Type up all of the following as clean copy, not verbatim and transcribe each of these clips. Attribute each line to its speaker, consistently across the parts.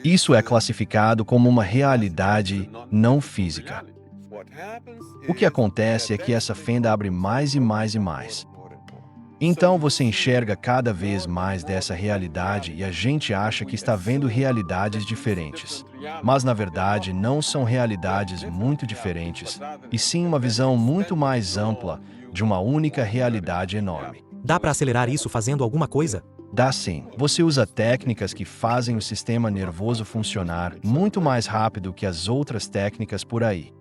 Speaker 1: Isso é classificado como uma realidade não física. O que acontece é que essa fenda abre mais e mais e mais. Então você enxerga cada vez mais dessa realidade e a gente acha que está vendo realidades diferentes. Mas na verdade não são realidades muito diferentes, e sim uma visão muito mais ampla de uma única realidade enorme.
Speaker 2: Dá para acelerar isso fazendo alguma coisa?
Speaker 1: Dá sim. Você usa técnicas que fazem o sistema nervoso funcionar muito mais rápido que as outras técnicas por aí.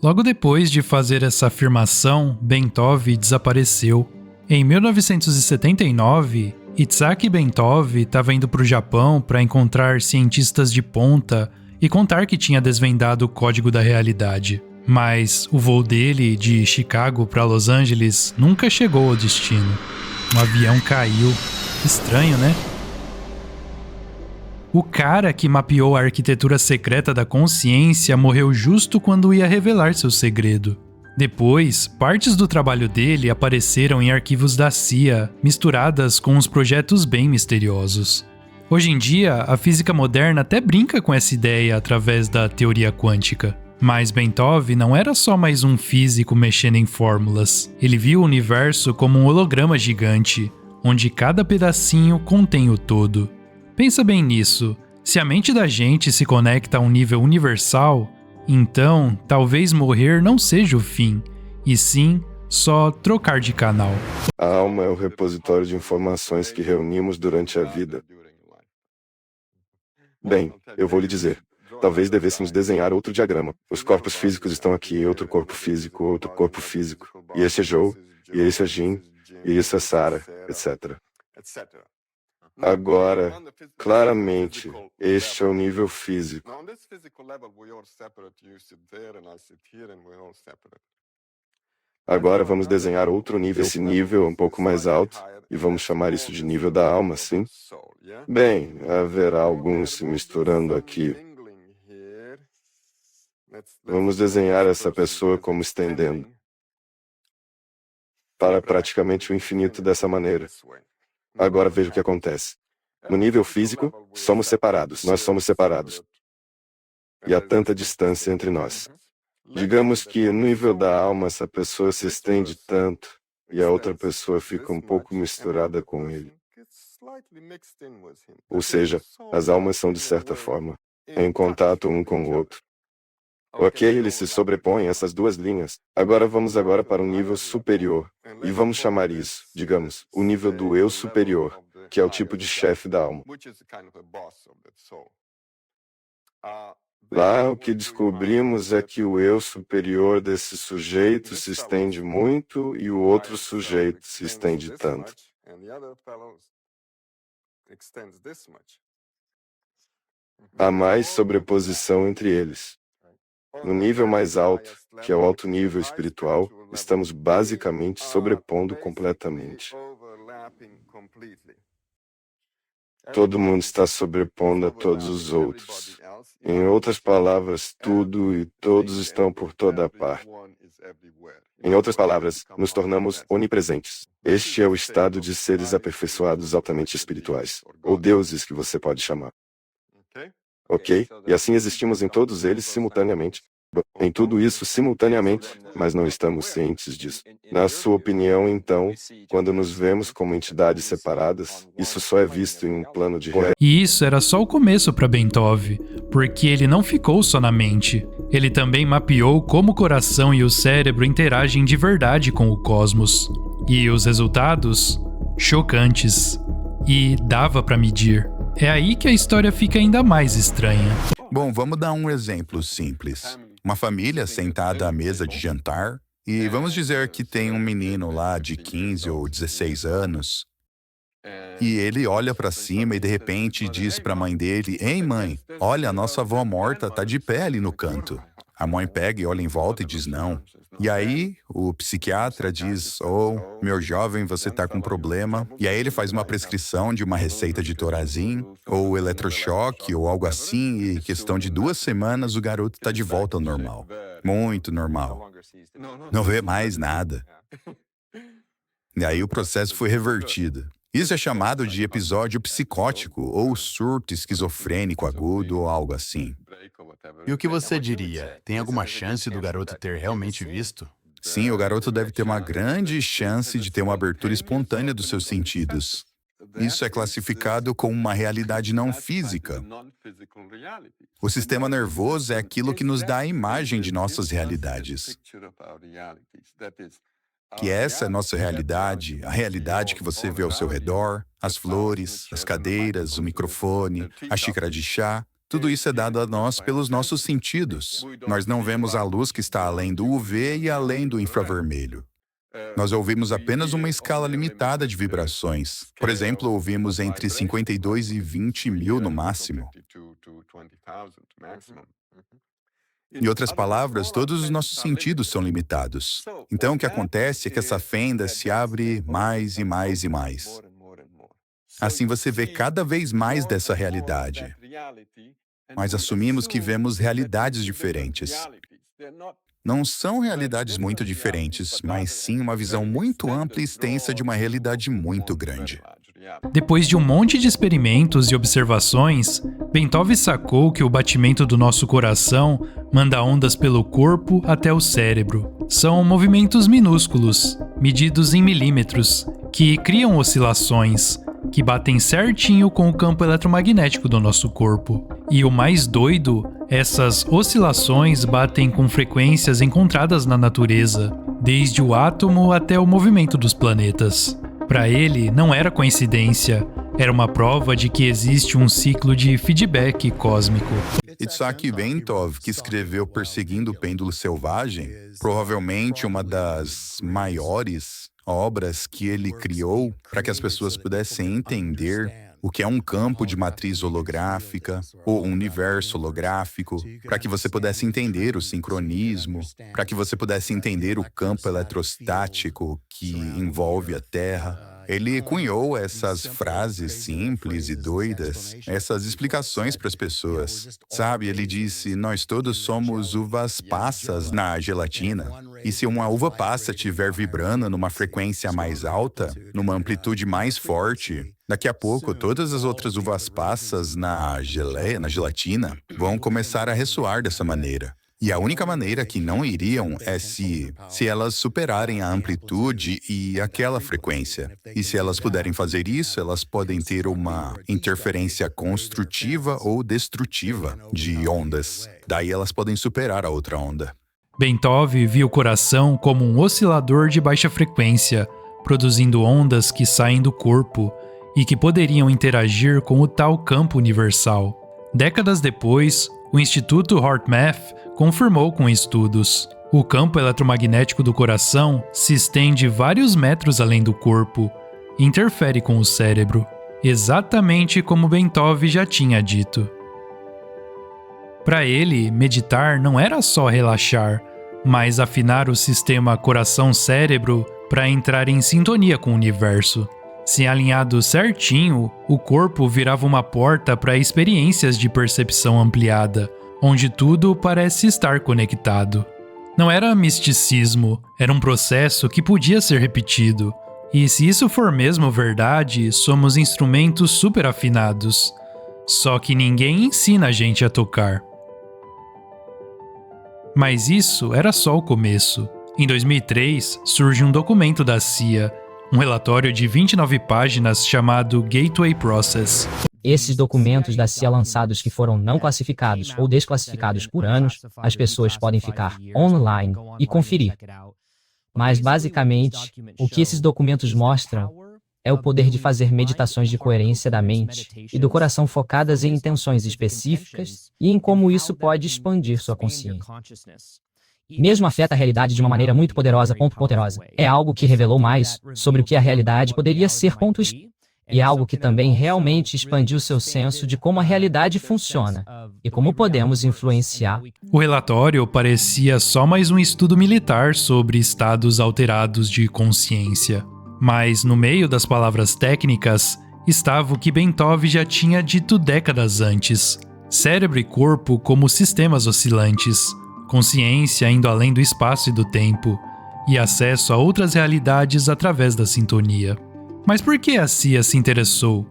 Speaker 3: Logo depois de fazer essa afirmação, Bentov desapareceu. Em 1979, Itzhak Bentov estava indo para o Japão para encontrar cientistas de ponta e contar que tinha desvendado o código da realidade. Mas o voo dele de Chicago para Los Angeles nunca chegou ao destino. Um avião caiu. Estranho, né? O cara que mapeou a arquitetura secreta da consciência morreu justo quando ia revelar seu segredo. Depois, partes do trabalho dele apareceram em arquivos da CIA, misturadas com uns projetos bem misteriosos. Hoje em dia, a física moderna até brinca com essa ideia através da teoria quântica. Mas Bentov não era só mais um físico mexendo em fórmulas. Ele viu o universo como um holograma gigante, onde cada pedacinho contém o todo. Pensa bem nisso. Se a mente da gente se conecta a um nível universal, então talvez morrer não seja o fim, e sim só trocar de canal.
Speaker 4: A alma é o repositório de informações que reunimos durante a vida. Bem, eu vou lhe dizer. Talvez devêssemos desenhar outro diagrama. Os corpos físicos estão aqui, outro corpo físico. E esse é Joe, e esse é Jim, e isso é Sarah, etc. Agora, claramente, este é o nível físico. Agora vamos desenhar outro nível. Esse nível é um pouco mais alto, e vamos chamar isso de nível da alma, sim? Bem, haverá alguns se misturando aqui. Vamos desenhar essa pessoa como estendendo para praticamente o infinito dessa maneira. Agora veja o que acontece. No nível físico, somos separados. Nós somos separados. E há tanta distância entre nós. Digamos que no nível da alma essa pessoa se estende tanto e a outra pessoa fica um pouco misturada com ele. Ou seja, as almas são de certa forma em contato um com o outro. Ok, eles se sobrepõem, essas duas linhas. Agora vamos para um nível superior. E vamos chamar isso, digamos, o nível do eu superior, que é o tipo de chefe da alma. Lá o que descobrimos é que o eu superior desse sujeito se estende muito e o outro sujeito se estende tanto. Há mais sobreposição entre eles. No nível mais alto, que é o alto nível espiritual, estamos basicamente sobrepondo completamente. Todo mundo está sobrepondo a todos os outros. Em outras palavras, tudo e todos estão por toda parte. Em outras palavras, nos tornamos onipresentes. Este é o estado de seres aperfeiçoados altamente espirituais, ou deuses que você pode chamar. Ok? E assim existimos em todos eles simultaneamente. Em tudo isso simultaneamente, mas não estamos cientes disso. Na sua opinião, então, quando nos vemos como entidades separadas, isso só é visto em um plano de realidade.
Speaker 3: E isso era só o começo para Bentov, porque ele não ficou só na mente. Ele também mapeou como o coração e o cérebro interagem de verdade com o cosmos. E os resultados? Chocantes. E dava para medir. É aí que a história fica ainda mais estranha.
Speaker 5: Bom, vamos dar um exemplo simples. Uma família sentada à mesa de jantar e vamos dizer que tem um menino lá de 15 ou 16 anos e ele olha para cima e de repente diz para a mãe dele: "Ei mãe, olha, a nossa avó morta tá de pé ali no canto." A mãe pega e olha em volta e diz não. E aí o psiquiatra diz: "Oh, meu jovem, você tá com problema." E aí ele faz uma prescrição de uma receita de Thorazin ou eletrochoque ou algo assim e em questão de 2 semanas o garoto tá de volta ao normal. Muito normal. Não vê mais nada. E aí o processo foi revertido. Isso é chamado de episódio psicótico ou surto esquizofrênico agudo ou algo assim.
Speaker 6: E o que você diria? Tem alguma chance do garoto ter realmente visto?
Speaker 5: Sim, o garoto deve ter uma grande chance de ter uma abertura espontânea dos seus sentidos. Isso é classificado como uma realidade não física. O sistema nervoso é aquilo que nos dá a imagem de nossas realidades. Que essa é nossa realidade, a realidade que você vê ao seu redor, as flores, as cadeiras, o microfone, a xícara de chá. Tudo isso é dado a nós pelos nossos sentidos. Nós não vemos a luz que está além do UV e além do infravermelho. Nós ouvimos apenas uma escala limitada de vibrações. Por exemplo, ouvimos entre 52 e 20 mil no máximo. Em outras palavras, todos os nossos sentidos são limitados. Então, o que acontece é que essa fenda se abre mais e mais e mais. Assim você vê cada vez mais dessa realidade. Mas assumimos que vemos realidades diferentes. Não são realidades muito diferentes, mas sim uma visão muito ampla e extensa de uma realidade muito grande.
Speaker 3: Depois de um monte de experimentos e observações, Bentov sacou que o batimento do nosso coração manda ondas pelo corpo até o cérebro. São movimentos minúsculos, medidos em milímetros, que criam oscilações, que batem certinho com o campo eletromagnético do nosso corpo. E o mais doido, essas oscilações batem com frequências encontradas na natureza, desde o átomo até o movimento dos planetas. Para ele, não era coincidência, era uma prova de que existe um ciclo de feedback cósmico.
Speaker 5: Itzhak Bentov, que escreveu Perseguindo o Pêndulo Selvagem, provavelmente uma das maiores obras que ele criou para que as pessoas pudessem entender o que é um campo de matriz holográfica ou um universo holográfico, para que você pudesse entender o sincronismo, para que você pudesse entender o campo eletrostático que envolve a Terra. Ele cunhou essas frases simples e doidas, essas explicações para as pessoas. Sabe, ele disse, nós todos somos uvas passas na gelatina. E se uma uva passa estiver vibrando numa frequência mais alta, numa amplitude mais forte, daqui a pouco todas as outras uvas passas na gelatina, vão começar a ressoar dessa maneira. E a única maneira que não iriam é se elas superarem a amplitude e aquela frequência. E se elas puderem fazer isso, elas podem ter uma interferência construtiva ou destrutiva de ondas. Daí elas podem superar a outra onda.
Speaker 3: Bentov via o coração como um oscilador de baixa frequência, produzindo ondas que saem do corpo e que poderiam interagir com o tal campo universal. Décadas depois, o Instituto HeartMath confirmou com estudos. O campo eletromagnético do coração se estende vários metros além do corpo e interfere com o cérebro, exatamente como Bentov já tinha dito. Para ele, meditar não era só relaxar, mas afinar o sistema coração-cérebro para entrar em sintonia com o universo. Se alinhado certinho, o corpo virava uma porta para experiências de percepção ampliada, onde tudo parece estar conectado. Não era misticismo, era um processo que podia ser repetido. E se isso for mesmo verdade, somos instrumentos super afinados. Só que ninguém ensina a gente a tocar. Mas isso era só o começo. Em 2003, surge um documento da CIA, um relatório de 29 páginas chamado Gateway Process.
Speaker 7: Esses documentos da CIA lançados que foram não classificados ou desclassificados por anos, as pessoas podem ficar online e conferir. Mas, basicamente, o que esses documentos mostram é o poder de fazer meditações de coerência da mente e do coração focadas em intenções específicas e em como isso pode expandir sua consciência. Mesmo afeta a realidade de uma maneira muito poderosa. É algo que revelou mais sobre o que a realidade poderia ser. E é algo que também realmente expandiu seu senso de como a realidade funciona e como podemos influenciar.
Speaker 3: O relatório parecia só mais um estudo militar sobre estados alterados de consciência. Mas no meio das palavras técnicas estava o que Bentov já tinha dito décadas antes: cérebro e corpo como sistemas oscilantes, consciência indo além do espaço e do tempo, e acesso a outras realidades através da sintonia. Mas por que a CIA se interessou?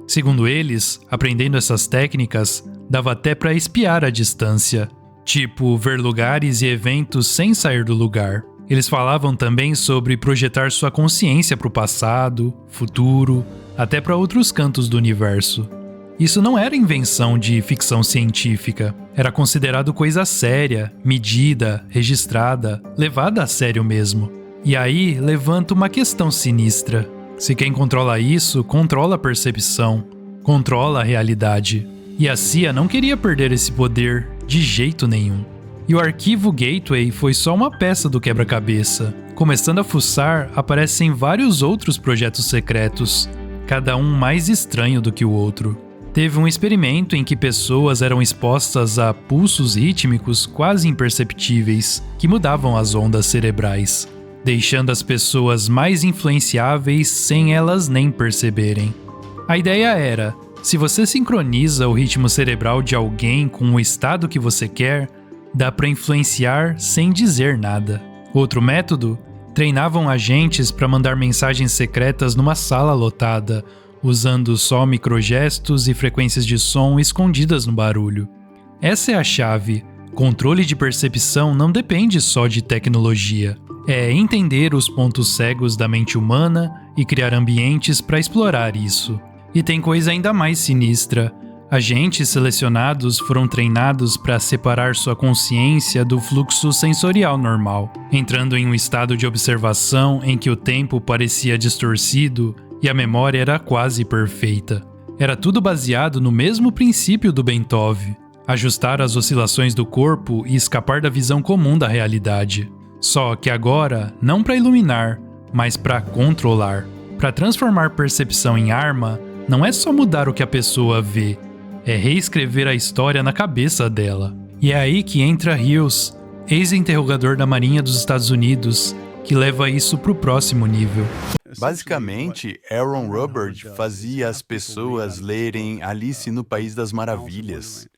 Speaker 3: Segundo eles, aprendendo essas técnicas, dava até para espiar à distância, tipo ver lugares e eventos sem sair do lugar. Eles falavam também sobre projetar sua consciência para o passado, futuro, até para outros cantos do universo. Isso não era invenção de ficção científica, era considerado coisa séria, medida, registrada, levada a sério mesmo. E aí levanta uma questão sinistra. Se quem controla isso, controla a percepção, controla a realidade. E a CIA não queria perder esse poder de jeito nenhum. E o arquivo Gateway foi só uma peça do quebra-cabeça. Começando a fuçar, aparecem vários outros projetos secretos, cada um mais estranho do que o outro. Teve um experimento em que pessoas eram expostas a pulsos rítmicos quase imperceptíveis que mudavam as ondas cerebrais, deixando as pessoas mais influenciáveis sem elas nem perceberem. A ideia era, se você sincroniza o ritmo cerebral de alguém com o estado que você quer, dá para influenciar sem dizer nada. Outro método? Treinavam agentes para mandar mensagens secretas numa sala lotada, usando só microgestos e frequências de som escondidas no barulho. Essa é a chave. Controle de percepção não depende só de tecnologia. É entender os pontos cegos da mente humana e criar ambientes para explorar isso. E tem coisa ainda mais sinistra. Agentes selecionados foram treinados para separar sua consciência do fluxo sensorial normal, entrando em um estado de observação em que o tempo parecia distorcido e a memória era quase perfeita. Era tudo baseado no mesmo princípio do Bentov: ajustar as oscilações do corpo e escapar da visão comum da realidade. Só que agora, não para iluminar, mas para controlar. Para transformar percepção em arma, não é só mudar o que a pessoa vê, é reescrever a história na cabeça dela. E é aí que entra Hughes, ex-interrogador da Marinha dos Estados Unidos, que leva isso para o próximo nível.
Speaker 6: Basicamente, Aaron Hubbard fazia as pessoas lerem Alice no País das Maravilhas.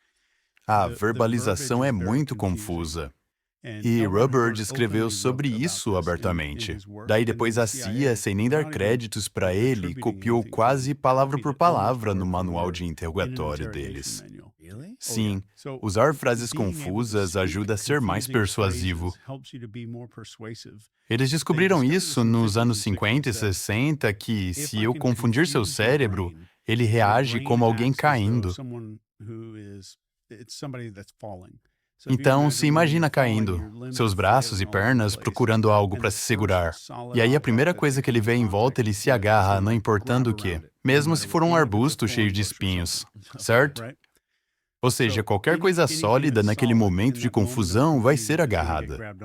Speaker 6: A verbalização é muito confusa. E Hubbard escreveu sobre isso abertamente. Daí depois a CIA, sem nem dar créditos para ele, copiou quase palavra por palavra no manual de interrogatório deles. Sim, usar frases confusas ajuda a ser mais persuasivo. Eles descobriram isso nos anos 50 e 60, que se eu confundir seu cérebro, ele reage como alguém caindo. Então, se imagina caindo, seus braços e pernas procurando algo para se segurar. E aí a primeira coisa que ele vê em volta, ele se agarra, não importando o quê. Mesmo se for um arbusto cheio de espinhos, certo? Ou seja, qualquer coisa sólida naquele momento de confusão vai ser agarrada.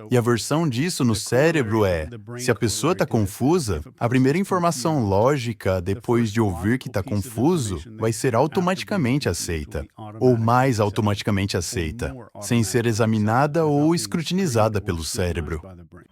Speaker 6: E a versão disso no cérebro é, se a pessoa está confusa, a primeira informação lógica, depois de ouvir que está confuso, vai ser automaticamente aceita, ou mais automaticamente aceita, sem ser examinada ou escrutinizada pelo cérebro.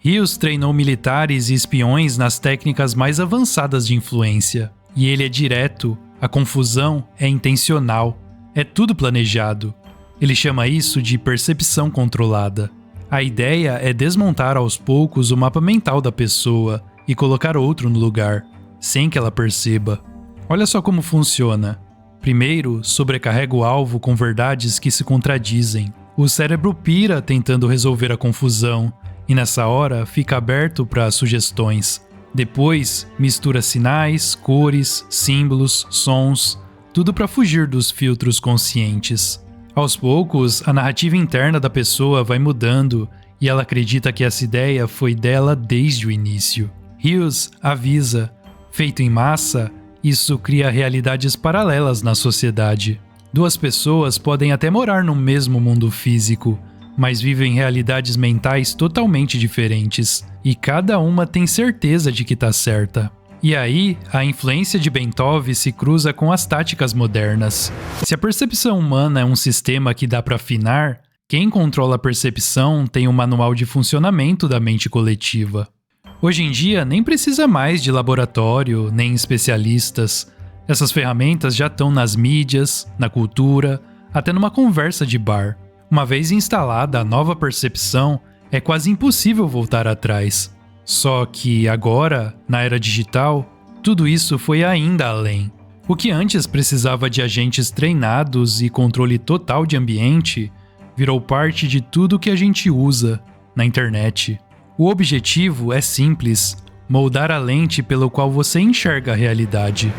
Speaker 3: Hughes treinou militares e espiões nas técnicas mais avançadas de influência. E ele é direto, a confusão é intencional. É tudo planejado. Ele chama isso de percepção controlada. A ideia é desmontar aos poucos o mapa mental da pessoa e colocar outro no lugar, sem que ela perceba. Olha só como funciona. Primeiro, sobrecarrega o alvo com verdades que se contradizem. O cérebro pira tentando resolver a confusão, e nessa hora fica aberto para sugestões. Depois, mistura sinais, cores, símbolos, sons, tudo para fugir dos filtros conscientes. Aos poucos, a narrativa interna da pessoa vai mudando e ela acredita que essa ideia foi dela desde o início. Hughes avisa: feito em massa, isso cria realidades paralelas na sociedade. Duas pessoas podem até morar no mesmo mundo físico, mas vivem realidades mentais totalmente diferentes, e cada uma tem certeza de que está certa. E aí, a influência de Bentov se cruza com as táticas modernas. Se a percepção humana é um sistema que dá para afinar, quem controla a percepção tem um manual de funcionamento da mente coletiva. Hoje em dia, nem precisa mais de laboratório, nem especialistas. Essas ferramentas já estão nas mídias, na cultura, até numa conversa de bar. Uma vez instalada a nova percepção, é quase impossível voltar atrás. Só que agora, na era digital, Tudo isso foi ainda além. O que antes precisava de agentes treinados e controle total de ambiente, virou parte de tudo que a gente usa na internet. O objetivo é simples: moldar a lente pelo qual você enxerga a realidade.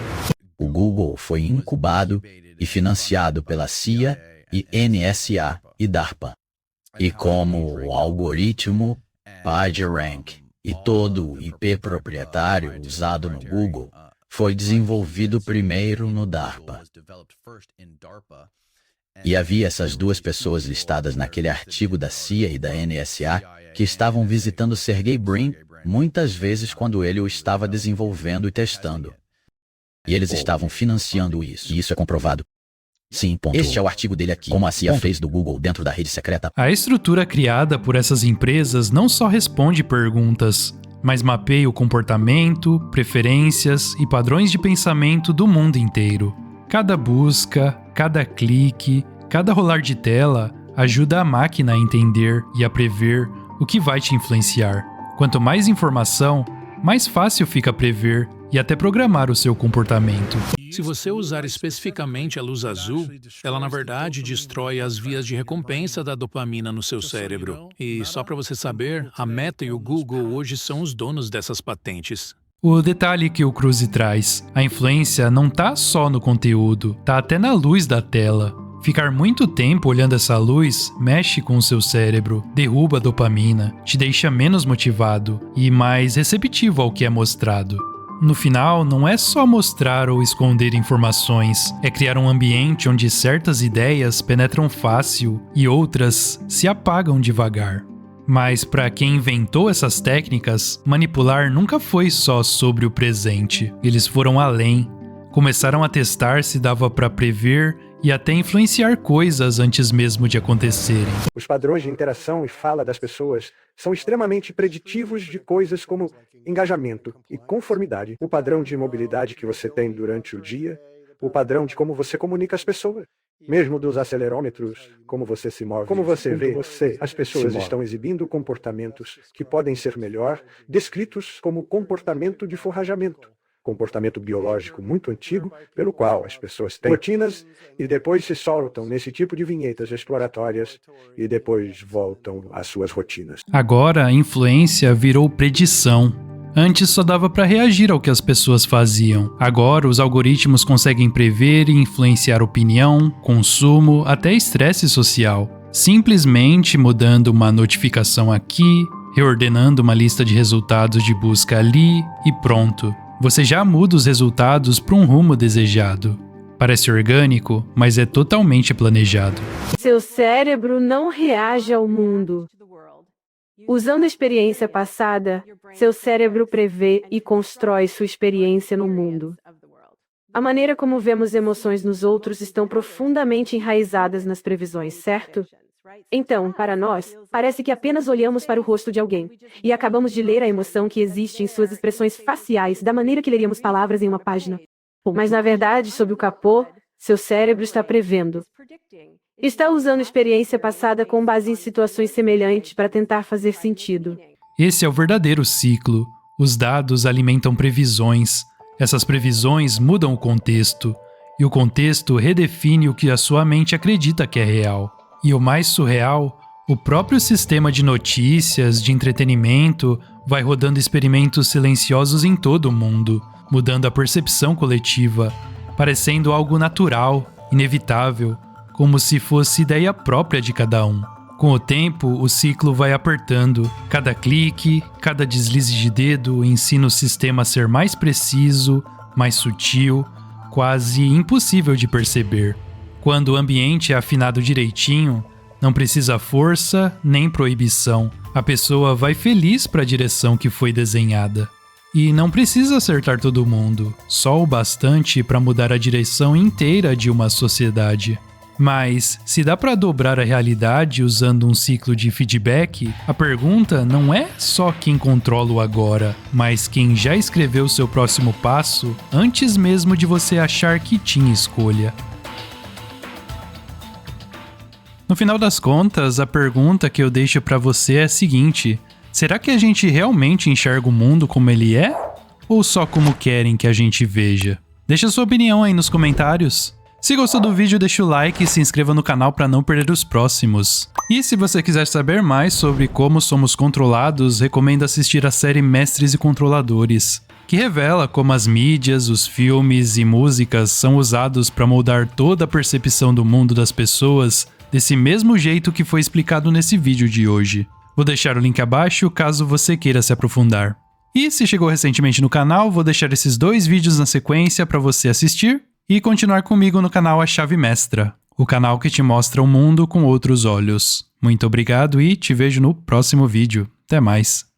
Speaker 8: O Google foi incubado e financiado pela CIA e NSA e DARPA. E como o algoritmo PageRank e todo o IP proprietário usado no Google foi desenvolvido primeiro no DARPA. E havia essas duas pessoas listadas naquele artigo da CIA e da NSA que estavam visitando Sergey Brin muitas vezes quando ele o estava desenvolvendo e testando. E eles estavam financiando isso. E isso é comprovado. Sim, ponto. Este é o artigo dele aqui. Como a CIA fez do Google dentro da rede secreta.
Speaker 3: A estrutura criada por essas empresas não só responde perguntas, mas mapeia o comportamento, preferências e padrões de pensamento do mundo inteiro. Cada busca, cada clique, cada rolar de tela ajuda a máquina a entender e a prever o que vai te influenciar. Quanto mais informação, mais fácil fica prever e até programar o seu comportamento.
Speaker 9: Se você usar especificamente a luz azul, ela na verdade destrói as vias de recompensa da dopamina no seu cérebro. E só para você saber, a Meta e o Google hoje são os donos dessas patentes.
Speaker 3: O detalhe que o Cruze traz: a influência não tá só no conteúdo, tá até na luz da tela. Ficar muito tempo olhando essa luz mexe com o seu cérebro, derruba a dopamina, te deixa menos motivado e mais receptivo ao que é mostrado. No final, não é só mostrar ou esconder informações, é criar um ambiente onde certas ideias penetram fácil e outras se apagam devagar. Mas para quem inventou essas técnicas, manipular nunca foi só sobre o presente. Eles foram além. Começaram a testar se dava para prever e até influenciar coisas antes mesmo de acontecerem.
Speaker 10: Os padrões de interação e fala das pessoas são extremamente preditivos de coisas como engajamento e conformidade. O padrão de mobilidade que você tem durante o dia, o padrão de como você comunica as pessoas, mesmo dos acelerômetros, como você se move, como você vê, as pessoas estão exibindo comportamentos que podem ser melhor descritos como comportamento de forrajamento. Comportamento biológico muito antigo, pelo qual as pessoas têm rotinas e depois se soltam nesse tipo de vinhetas exploratórias e depois voltam às suas rotinas.
Speaker 3: Agora a influência virou predição. Antes só dava para reagir ao que as pessoas faziam. Agora os algoritmos conseguem prever e influenciar opinião, consumo, até estresse social. Simplesmente mudando uma notificação aqui, reordenando uma lista de resultados de busca ali e pronto. Você já muda os resultados para um rumo desejado. Parece orgânico, mas é totalmente planejado.
Speaker 11: Seu cérebro não reage ao mundo. Usando a experiência passada, seu cérebro prevê e constrói sua experiência no mundo. A maneira como vemos emoções nos outros estão profundamente enraizadas nas previsões, certo? Então, para nós, parece que apenas olhamos para o rosto de alguém e acabamos de ler a emoção que existe em suas expressões faciais da maneira que leríamos palavras em uma página. Mas, na verdade, sob o capô, seu cérebro está prevendo. Está usando experiência passada com base em situações semelhantes para tentar fazer sentido.
Speaker 3: Esse é o verdadeiro ciclo. Os dados alimentam previsões. Essas previsões mudam o contexto. E o contexto redefine o que a sua mente acredita que é real. E o mais surreal, o próprio sistema de notícias, de entretenimento, vai rodando experimentos silenciosos em todo o mundo, mudando a percepção coletiva, parecendo algo natural, inevitável, como se fosse ideia própria de cada um. Com o tempo, o ciclo vai apertando. Cada clique, cada deslize de dedo ensina o sistema a ser mais preciso, mais sutil, quase impossível de perceber. Quando o ambiente é afinado direitinho, não precisa força nem proibição. A pessoa vai feliz para a direção que foi desenhada. E não precisa acertar todo mundo, só o bastante para mudar a direção inteira de uma sociedade. Mas, se dá para dobrar a realidade usando um ciclo de feedback, a pergunta não é só quem controla o agora, mas quem já escreveu seu próximo passo antes mesmo de você achar que tinha escolha. No final das contas, a pergunta que eu deixo para você é a seguinte: será que a gente realmente enxerga o mundo como ele é? ou só como querem que a gente veja? Deixa sua opinião aí nos comentários. Se gostou do vídeo, deixa o like e se inscreva no canal para não perder os próximos. E se você quiser saber mais sobre como somos controlados, recomendo assistir a série Mestres e Controladores, que revela como as mídias, os filmes e músicas são usados para moldar toda a percepção do mundo das pessoas desse mesmo jeito que foi explicado nesse vídeo de hoje. Vou deixar o link abaixo caso você queira se aprofundar. E se chegou recentemente no canal, vou deixar esses 2 vídeos na sequência para você assistir e continuar comigo no canal A Chave Mestra, o canal que te mostra o mundo com outros olhos. Muito obrigado e te vejo no próximo vídeo. Até mais!